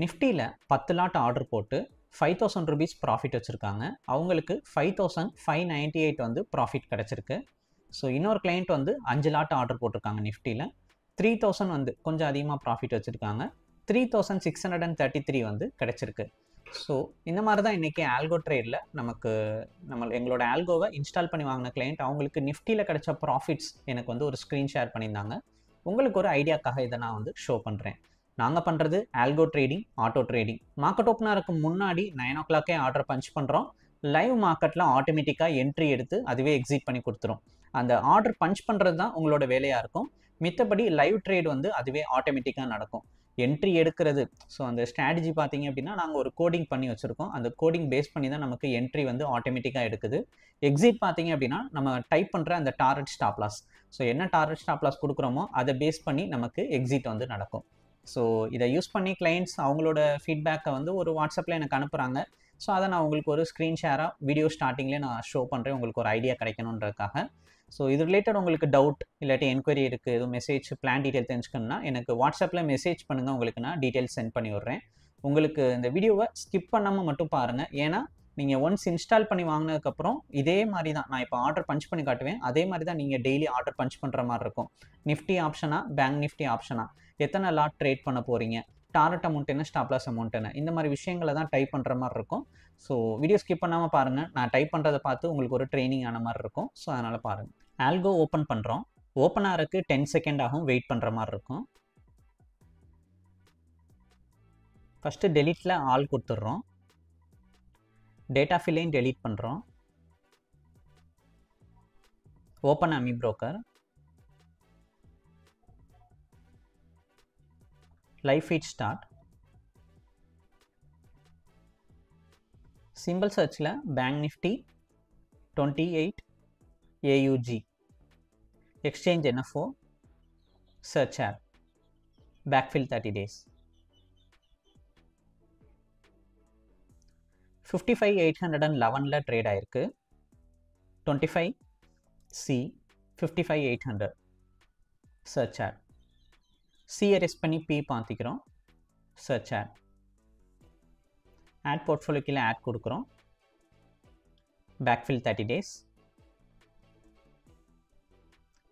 நிஃப்டியில் 10 lot order போட்டு 5000 rupees profit வச்சுருக்காங்க. அவங்களுக்கு 5598 வந்து ப்ராஃபிட் கிடச்சிருக்கு. ஸோ இன்னொரு கிளைண்ட் வந்து 5 லாட் ஆர்டர் போட்டிருக்காங்க நிஃப்டியில் 3000 வந்து கொஞ்சம் அதிகமாக ப்ராஃபிட் வச்சுருக்காங்க. 3633 வந்து கிடச்சிருக்கு. ஸோ இந்த மாதிரி தான் இன்றைக்கி ஆல்கோ ட்ரேடில் எங்களோட ஆல்கோவை இன்ஸ்டால் பண்ணி வாங்கின கிளைண்ட் அவங்களுக்கு நிஃப்டியில் கிடைச்ச ப்ராஃபிட்ஸ் எனக்கு வந்து ஒரு ஸ்க்ரீன் ஷேர் பண்ணியிருந்தாங்க. உங்களுக்கு ஒரு ஐடியாக்காக இதை நான் வந்து ஷோ பண்ணுறேன். நாங்கள் பண்ணுறது algo trading, auto trading. Market ஓப்பனருக்கு முன்னாடி 9 o'clock ஆர்டர் பஞ்ச் பண்ணுறோம். லைவ் மார்க்கெட்டில் ஆட்டோமேட்டிக்காக என்ட்ரி எடுத்து அதுவே எக்ஸிட் பண்ணி கொடுத்துரும். அந்த ஆர்டர் பஞ்ச் பண்ணுறது தான் உங்களோட வேலையாக இருக்கும். மித்தபடி லைவ் ட்ரேட் வந்து அதுவே ஆட்டோமேட்டிக்காக நடக்கும். என்ட்ரி எடுக்கிறது, ஸோ அந்த ஸ்ட்ராட்டஜி பார்த்தீங்க அப்படின்னா நாங்கள் ஒரு கோடிங் பண்ணி வச்சுருக்கோம். அந்த கோடிங் பேஸ் பண்ணி தான் நமக்கு என்ட்ரி வந்து ஆட்டோமேட்டிக்காக எடுக்குது. எக்ஸிட் பார்த்தீங்க அப்படின்னா நம்ம டைப் பண்ணுற அந்த டார்கெட் ஸ்டாப் லாஸ், ஸோ என்ன டார்கெட் ஸ்டாப் லாஸ் கொடுக்குறோமோ அதை பேஸ் பண்ணி நமக்கு எக்ஸிட் வந்து நடக்கும். ஸோ இதை யூஸ் பண்ணி கிளைண்ட்ஸ் அவங்களோட ஃபீட்பேக்கை வந்து ஒரு வாட்ஸ்அப்பில் எனக்கு அனுப்புகிறாங்க. ஸோ அதை நான் உங்களுக்கு ஒரு ஸ்க்ரீன் ஷேராக வீடியோ ஸ்டார்டிங்லேயே நான் ஷோ பண்ணுறேன், உங்களுக்கு ஒரு ஐடியா கிடைக்கணுன்றதுக்காக. ஸோ இது ரிலேட்டட் உங்களுக்கு டவுட் இல்லாட்டி என்கொயரி இருக்குது, எதுவும் மெசேஜ் பிளான் டீட்டெயில் தெரிஞ்சுக்கணும்னா எனக்கு வாட்ஸ்அப்பில் மெசேஜ் பண்ணுங்கள், உங்களுக்கு நான் டீட்டெயில்ஸ் சென்ட் பண்ணி விட்றேன். உங்களுக்கு இந்த வீடியோவை ஸ்கிப் பண்ணாமல் மட்டும் பாருங்கள். ஏன்னா நீங்கள் ஒன்ஸ் இன்ஸ்டால் பண்ணி வாங்கினதுக்கப்புறம் இதே மாதிரி தான் நான் இப்போ ஆர்டர் பஞ்ச் பண்ணி காட்டுவேன். அதே மாதிரி தான் நீங்கள் டெய்லி ஆர்டர் பஞ்ச் பண்ணுற மாதிரி இருக்கும். நிஃப்டி ஆப்ஷனா, பேங்க் நிஃப்டி ஆப்ஷனா, எத்தனை லாட் ட்ரேட் பண்ண போகிறீங்க, டார்கெட் அமௌண்ட் என்ன, ஸ்டாப் லாஸ் அமௌண்ட் என்ன, இந்த மாதிரி விஷயங்களை தான் டைப் பண்ணுற மாதிரி இருக்கும். ஸோ வீடியோ ஸ்கிப் பண்ணாமல் பாருங்கள். நான் டைப் பண்ணுறதை பார்த்து உங்களுக்கு ஒரு ட்ரைனிங் ஆன மாதிரி இருக்கும். ஸோ அதனால் பாருங்கள். ஆல்கோ ஓப்பன் பண்ணுறோம். ஓப்பன் ஆகிறதுக்கு 10 செகண்ட் ஆகும், வெயிட் பண்ணுற மாதிரி இருக்கும். ஃபஸ்ட்டு டெலீட்டில் ஆல் கொடுத்துட்றோம். டேட்டா ஃபில்லையும் டெலீட் பண்ணுறோம். Open AmiBroker, live feed start, simple சர்ச்சில் bank Nifty 28 AUG, exchange NFO, search add, backfill 30 days. 55,811 trade ஆயிருக்கு. 25C 55,800 search add. C rest பண்ணி P பார்த்திக்கிறோம், சர்ச் ஆட். ஆட் போர்ட்ஃபோலியோ கீழே ஆட் கொடுக்குறோம், பேக்ஃபில் 30 days.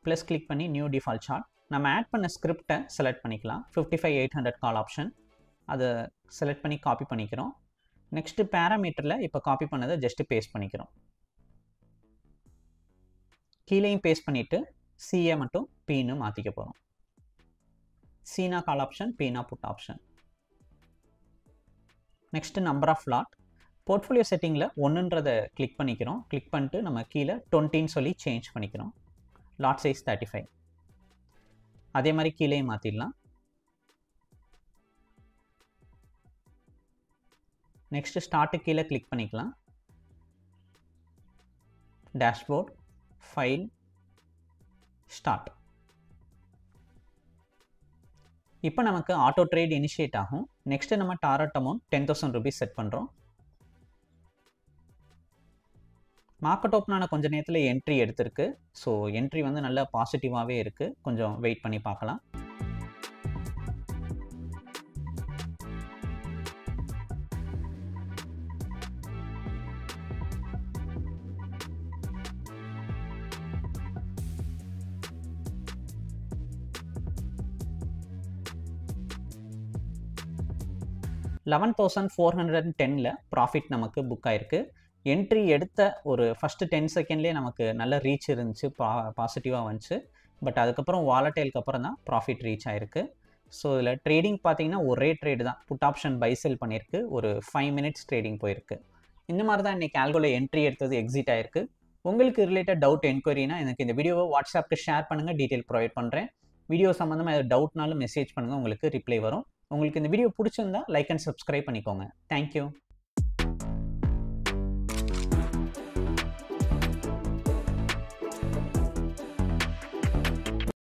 ப்ளஸ் கிளிக் பண்ணி new default chart. நம்ம add பண்ண ஸ்கிரிப்டை செலக்ட் பண்ணிக்கலாம். 55,800 கால் ஆப்ஷன், அதை செலக்ட் பண்ணி காப்பி பண்ணிக்கிறோம். நெக்ஸ்ட்டு பேராமீட்டரில் இப்போ காப்பி பண்ணதை ஜஸ்ட்டு பேஸ்ட் பண்ணிக்கிறோம். கீழேயும் பேஸ்ட் பண்ணிவிட்டு சிஏ மட்டும் பீன்னு மாற்றிக்க போகிறோம். சீனா கால் ஆப்ஷன், பீனா put option. Next number of lot, portfolio செட்டிங்கில் 1ன்றதை கிளிக் பண்ணிக்கிறோம். கிளிக் பண்ணிட்டு நம்ம கீழே 20ன்னு சொல்லி சேஞ்ச் பண்ணிக்கிறோம். Lot size 35. அதே மாதிரி கீழேயும் மாற்றிடலாம். நெக்ஸ்ட்டு ஸ்டார்ட்டு கீழே கிளிக் பண்ணிக்கலாம். Dashboard, file, start. இப்போ நமக்கு ஆட்டோ ட்ரேட் இனிஷியேட் ஆகும். நெக்ஸ்ட்டு நம்ம டார்கெட் அமௌண்ட் 10,000 rupees செட் பண்ணுறோம். மார்க்கெட் ஓப்பன் ஆன கொஞ்சம் நேரத்தில் என்ட்ரி எடுத்திருக்கு. ஸோ என்ட்ரி வந்து நல்ல பாசிட்டிவாகவே இருக்குது. கொஞ்சம் வெயிட் பண்ணி பார்க்கலாம். $11,410 ப்ராஃபிட் நமக்கு புக் ஆயிருக்கு. என்ட்ரி எடுத்த ஒரு ஃபஸ்ட்டு 10 செகண்ட்லேயே நமக்கு நல்ல ரீச் இருந்துச்சு, பாசிட்டிவாக வந்துச்சு. பட் அதுக்கப்புறம் வாலட்டைலுக்கு அப்புறம் தான் ப்ராஃபிட் ரீச் ஆயிருக்கு. ஸோ இதில் ட்ரேடிங் பார்த்தீங்கன்னா ஒரே ட்ரேடு தான், புட் ஆப்ஷன் பை செல் பண்ணியிருக்கு. ஒரு 5 minutes ட்ரேடிங் போயிருக்கு. இந்த மாதிரி தான் இன்றைக்கி ஆல்கோவில் என்ட்ரி எடுத்தது எக்ஸிட் ஆயிருக்கு. உங்களுக்கு ரிலேட்டட் டவுட் என்கொயரினா எனக்கு இந்த வீடியோவை வாட்ஸ்அப்புக்கு ஷேர் பண்ணுங்கள், டீட்டெயில் ப்ரொவைட் பண்ணுறேன். வீடியோ சம்மந்தமாக ஏதாவது டவுட்னாலும் மெசேஜ் பண்ணுங்கள், உங்களுக்கு ரிப்ளை வரும். உங்களுக்கு இந்த வீடியோ பிடிச்சிருந்தா லைக் அண்ட் சப்ஸ்கிரைப் பண்ணிக்கோங்க. தேங்க்யூ.